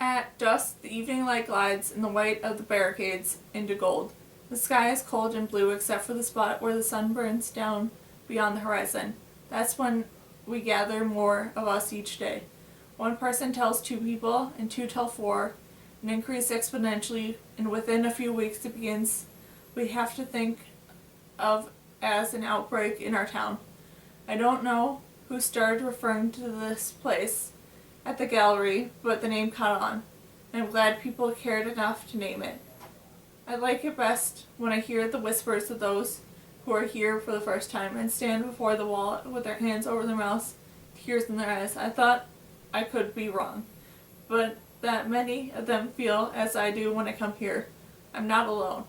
At dusk, the evening light glides in the white of the barricades into gold. The sky is cold and blue except for the spot where the sun burns down beyond the horizon. That's when we gather more of us each day. One person tells two people, and two tell four, and increase exponentially, and within a few weeks it begins we have to think of as an outbreak in our town. I don't know who started referring to this place at the gallery, but the name caught on, and I'm glad people cared enough to name it. I like it best when I hear the whispers of those who are here for the first time and stand before the wall with their hands over their mouths, tears in their eyes. I thought I could be wrong, but that many of them feel as I do when I come here. I'm not alone.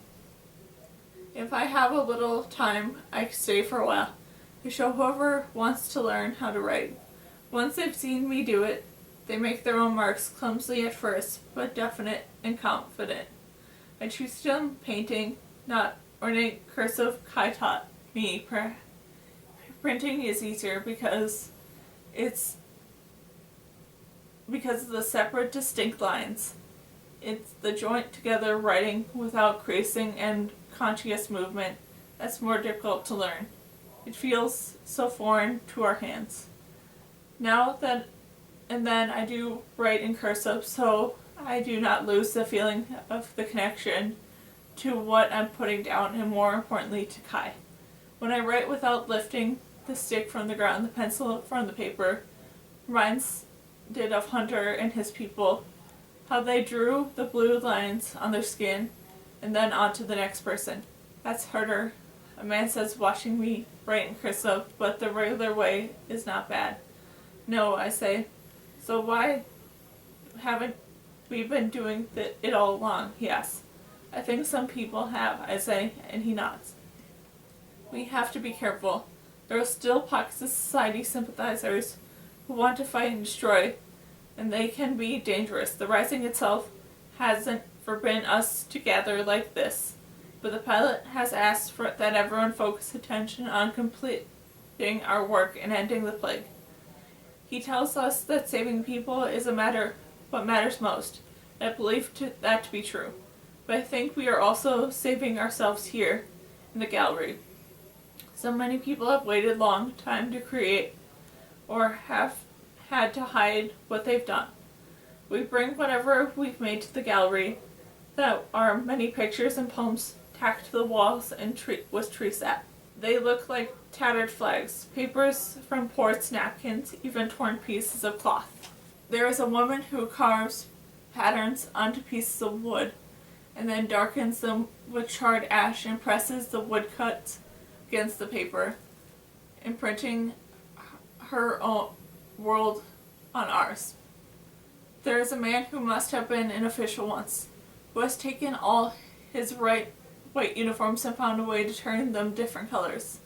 If I have a little time, I stay for a while to show whoever wants to learn how to write. Once they've seen me do it, they make their own marks, clumsily at first, but definite and confident. I choose them painting, not ornate cursive Kai taught me. Printing is easier because of the separate, distinct lines. It's the joint together writing without creasing and conscious movement that's more difficult to learn. It feels so foreign to our hands. And then I do write in cursive, so I do not lose the feeling of the connection to what I'm putting down, and more importantly to Kai. When I write without lifting the stick from the ground, the pencil from the paper reminds of Hunter and his people, how they drew the blue lines on their skin and then on to the next person. That's harder. A man says watching me write in cursive, but the regular way is not bad. No, I say. So why haven't we been doing it all along? He asks. I think some people have, I say, and he nods. We have to be careful. There are still pockets of society sympathizers who want to fight and destroy, and they can be dangerous. The rising itself hasn't forbidden us to gather like this, but the pilot has asked that everyone focus attention on completing our work and ending the plague. He tells us that saving people is what matters most. I believe that to be true, but I think we are also saving ourselves here in the gallery. So many people have waited long time to create, or have had to hide what they've done. We bring whatever we've made to the gallery. That are many pictures and poems tacked to the walls and with tree sap. They look like tattered flags, papers from ports, napkins, even torn pieces of cloth. There is a woman who carves patterns onto pieces of wood and then darkens them with charred ash and presses the woodcuts against the paper, imprinting her own world on ours. There is a man who must have been an official once, who has taken all his white uniforms and found a way to turn them different colors.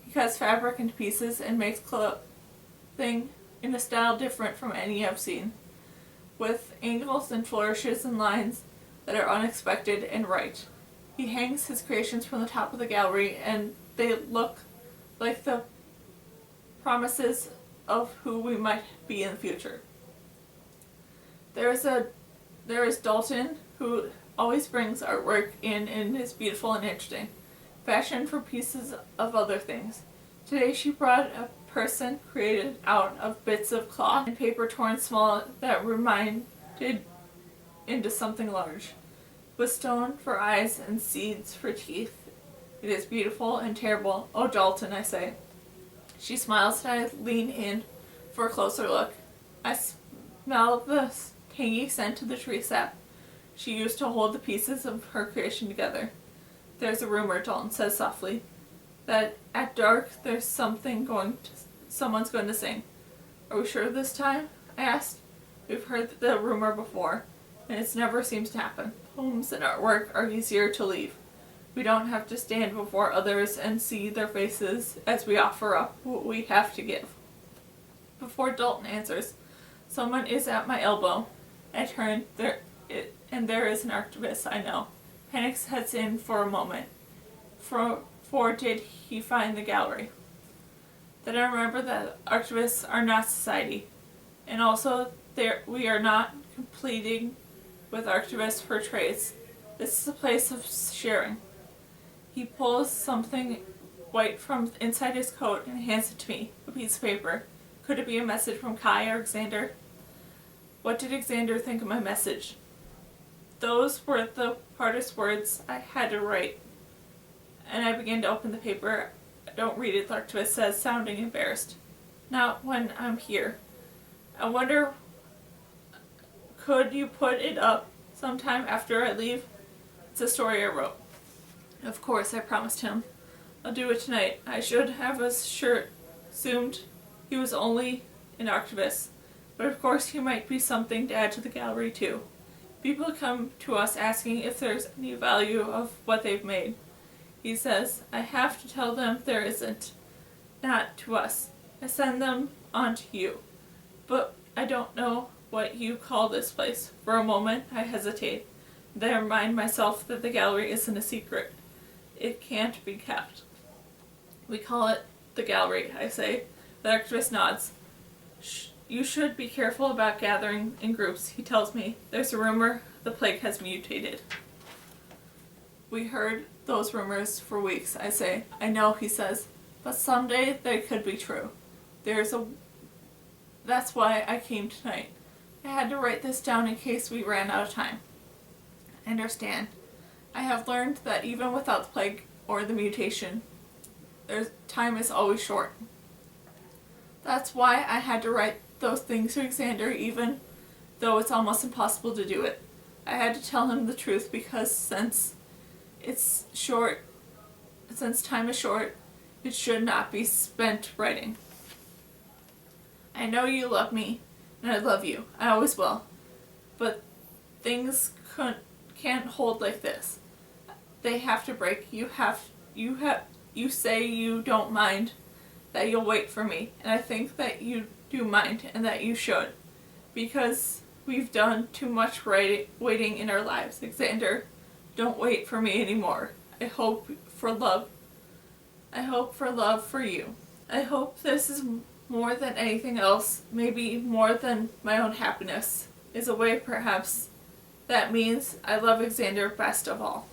He cuts fabric into pieces and makes clothing in a style different from any I've seen, with angles and flourishes and lines that are unexpected and right. He hangs his creations from the top of the gallery, and they look like the promises of who we might be in the future. There is Dalton, who always brings artwork in and is beautiful and interesting, fashioned for pieces of other things. Today she brought a person created out of bits of cloth and paper torn small that reminded into something large, with stone for eyes and seeds for teeth. It is beautiful and terrible. Oh, Dalton, I say. She smiles and I lean in for a closer look. I smell the tangy scent of the tree sap she used to hold the pieces of her creation together. There's a rumor, Dalton says softly, that at dark someone's going to sing. Are we sure this time? I asked. We've heard the rumor before, and it never seems to happen. Poems and artwork are easier to leave. We don't have to stand before others and see their faces as we offer up what we have to give. Before Dalton answers, someone is at my elbow. I turn, and there is an archivist I know. Panic sets in for a moment. For did he find the gallery? Then I remember that archivists are not society, and also we are not completing with Archivist portrays. This is a place of sharing. He pulls something white from inside his coat and hands it to me, a piece of paper. Could it be a message from Kai or Xander? What did Xander think of my message? Those were the hardest words I had to write. And I began to open the paper. Don't read it, Archivist says, sounding embarrassed. Not when I'm here. I wonder, could you put it up sometime after I leave? It's a story I wrote. Of course, I promised him. I'll do it tonight. I should have assumed he was only an archivist, but of course he might be something to add to the gallery too. People come to us asking if there's any value of what they've made. He says, I have to tell them there isn't. Not to us. I send them on to you. But I don't know what you call this place. For a moment, I hesitate. Then I remind myself that the gallery isn't a secret. It can't be kept. We call it the gallery, I say. The archivist nods. You should be careful about gathering in groups, he tells me. There's a rumor the plague has mutated. We heard those rumors for weeks, I say. I know, he says, but someday they could be true. That's why I came tonight. I had to write this down in case we ran out of time. I understand. I have learned that even without the plague or the mutation, time is always short. That's why I had to write those things to Xander, even though it's almost impossible to do it. I had to tell him the truth because since time is short, it should not be spent writing. I know you love me, and I love you. I always will. But things can't hold like this. They have to break. You say you don't mind, that you'll wait for me, and I think that you do mind, and that you should, because we've done too much waiting in our lives. Xander, don't wait for me anymore. I hope for love for you. I hope this is more than anything else, maybe more than my own happiness, is a way perhaps that means I love Xander best of all.